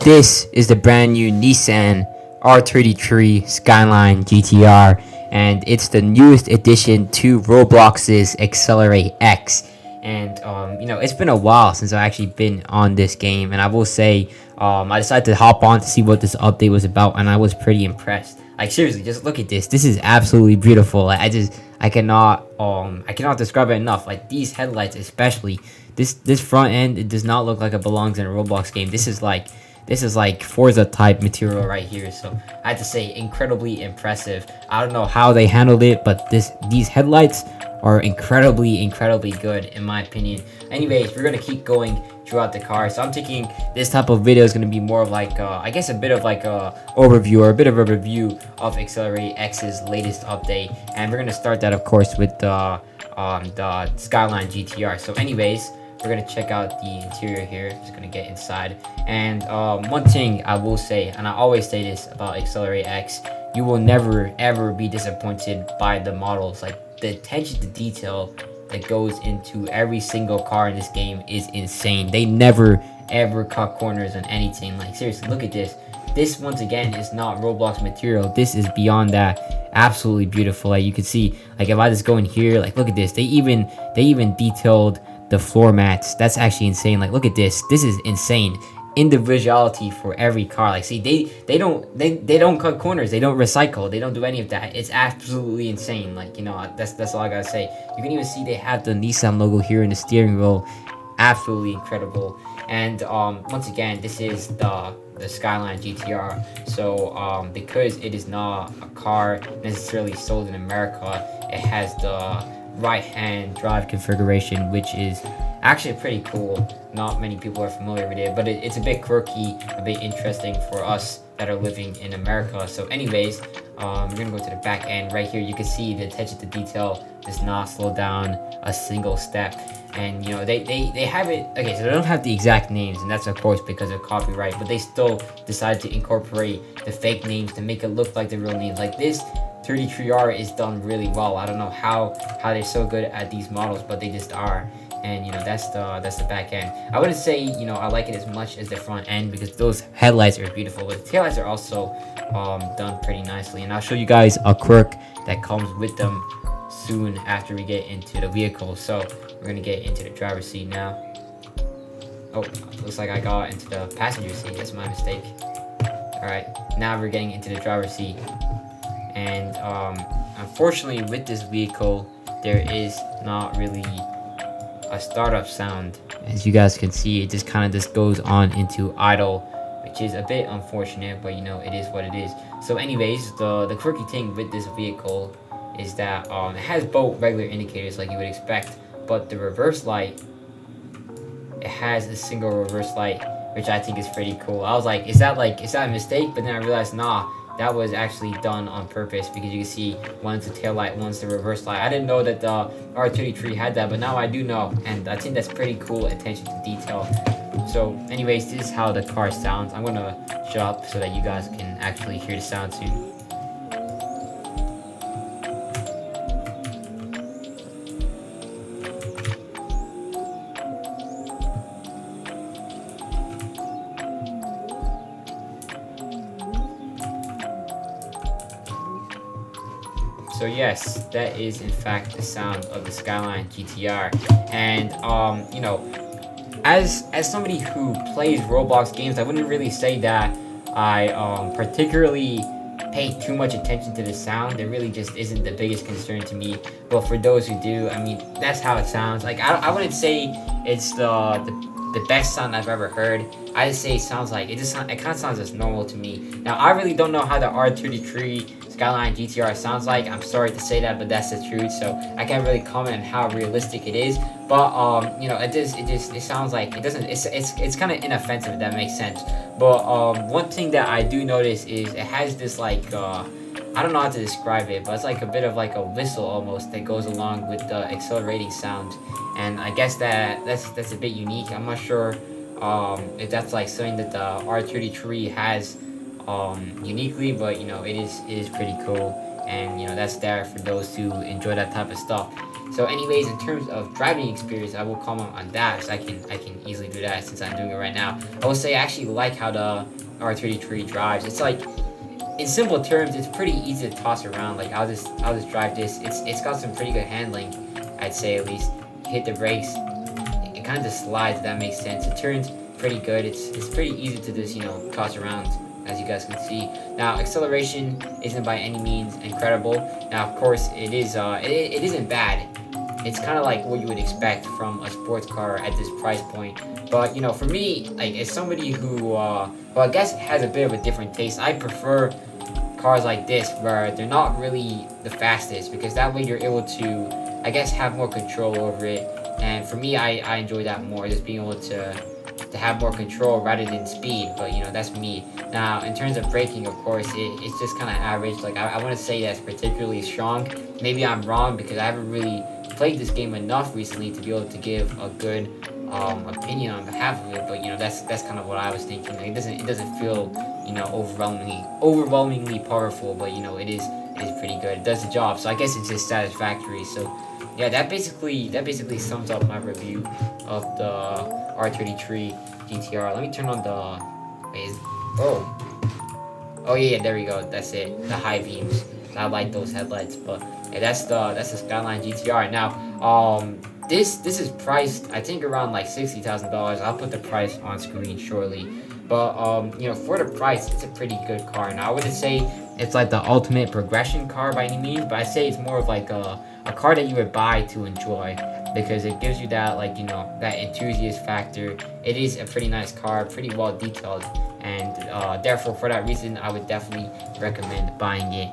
This is the brand new Nissan R33 Skyline GTR, and it's the newest addition to Roblox's Accelerate X. And it's been a while since I've actually been on this game, and I will say, I decided to hop on to see what this update was about, and I was pretty impressed. Like, seriously, just look at this. This is absolutely beautiful. Like, I cannot describe it enough. Like, these headlights, especially this front end, it does not look like it belongs in a Roblox game. This is like Forza type material right here. So I had to say, incredibly impressive. I don't know how they handled it, but these headlights are incredibly good in my opinion. Anyways, we're gonna keep going throughout the car. So I'm thinking this type of video is gonna be more of like I guess a bit of like a overview or a bit of a review of Accelerate X's latest update, and we're gonna start that of course with the Skyline GTR. So anyways, we're gonna check out the interior here. Just gonna get inside, and one thing I will say, and I always say this about Accelerate X, you will never ever be disappointed by the models. Like, the attention to detail that goes into every single car in this game is insane. They never ever cut corners on anything. Like, seriously, look at this. This once again is not Roblox material. This is beyond that. Absolutely beautiful. Like, you can see, like, if I just go in here, like, look at this. They even detailed the floor mats. That's actually insane. Like, look at this. This is insane. Individuality for every car. Like, see, they don't cut corners. They don't recycle. They don't do any of that. It's absolutely insane. Like, that's all I gotta say. You can even see they have the Nissan logo here in the steering wheel. Absolutely incredible. And once again, this is the Skyline GTR. So because it is not a car necessarily sold in America, it has the right-hand drive configuration, which is actually pretty cool. Not many people are familiar with it, but it's a bit quirky, a bit interesting for us that are living in America. So anyways, we're gonna go to the back end. Right here you can see the attention to detail does not slow down a single step. And they have it, okay, so they don't have the exact names, and that's of course because of copyright, but they still decided to incorporate the fake names to make it look like the real names. Like, this 33R is done really well. I don't know how they're so good at these models, but they just are. And that's the back end. I wouldn't say I like it as much as the front end, because those headlights are beautiful, but the taillights are also done pretty nicely. And I'll show you guys a quirk that comes with them soon after we get into the vehicle. So we're gonna get into the driver's seat now. Oh, looks like I got into the passenger seat. That's my mistake. All right, now we're getting into the driver's seat. And unfortunately with this vehicle, there is not really a startup sound. As you guys can see, it just kind of goes on into idle, which is a bit unfortunate, but it is what it is. So anyways, the quirky thing with this vehicle is that it has both regular indicators like you would expect, but the reverse light, it has a single reverse light, which I think is pretty cool. I was like, is that a mistake? But then I realized, nah, that was actually done on purpose, because you can see one's the tail light, one's the reverse light. I didn't know that the R33 had that, but now I do know, and I think that's pretty cool attention to detail. So anyways, this is how the car sounds. I'm gonna shut up so that you guys can actually hear the sound too. So yes, that is in fact the sound of the Skyline GTR. And as somebody who plays Roblox games, I wouldn't really say that I particularly pay too much attention to the sound. It really just isn't the biggest concern to me. But for those who do, I mean, that's how it sounds. Like, I wouldn't say it's the best sound I've ever heard. I just say it sounds like it kind of sounds as normal to me. Now, I really don't know how the R33 Skyline GTR sounds like. I'm sorry to say that, but that's the truth. So I can't really comment on how realistic it is. But it sounds like it doesn't. It's kind of inoffensive, if that makes sense. But one thing that I do notice is it has this like I don't know how to describe it, but it's like a bit of like a whistle almost that goes along with the accelerating sound. And I guess that's a bit unique. I'm not sure if that's like something that the R33 has uniquely, but it is pretty cool. and that's there for those who enjoy that type of stuff. So anyways, in terms of driving experience, I will comment on that, so I can easily do that since I'm doing it right now. I will say I actually like how the R33 drives. It's like, in simple terms, it's pretty easy to toss around. Like, I'll just drive this. It's got some pretty good handling, I'd say, at least. Hit the brakes, it kind of just slides, if that makes sense. It turns pretty good. It's pretty easy to just toss around, as you guys can see. Now, acceleration isn't by any means incredible. Now, of course, it isn't bad. It's kind of like what you would expect from a sports car at this price point. But for me, like, as somebody who well, I guess has a bit of a different taste, I prefer cars like this where they're not really the fastest, because that way you're able to, I guess, have more control over it. And for me, I enjoy that more, just being able to have more control rather than speed. But that's me. Now, in terms of braking, of course, it's just kind of average. Like, I want to say that's particularly strong. Maybe I'm wrong, because I haven't really played this game enough recently to be able to give a good opinion on behalf of it. But that's kind of what I was thinking. Like, it doesn't feel overwhelmingly powerful, but it is pretty good. It does the job, so I guess it's just satisfactory. So yeah, that basically sums up my review of the R33 GTR. Let me turn on the oh yeah, there we go. That's it. The high beams. I like those headlights. But yeah, that's the Skyline GTR. Now, this is priced, I think, around like $60,000. I'll put the price on screen shortly. But for the price, it's a pretty good car. Now, I wouldn't say it's like the ultimate progression car by any means, but I'd say it's more of like a car that you would buy to enjoy, because it gives you that, like, that enthusiast factor. It is a pretty nice car, pretty well detailed, and therefore, for that reason, I would definitely recommend buying it.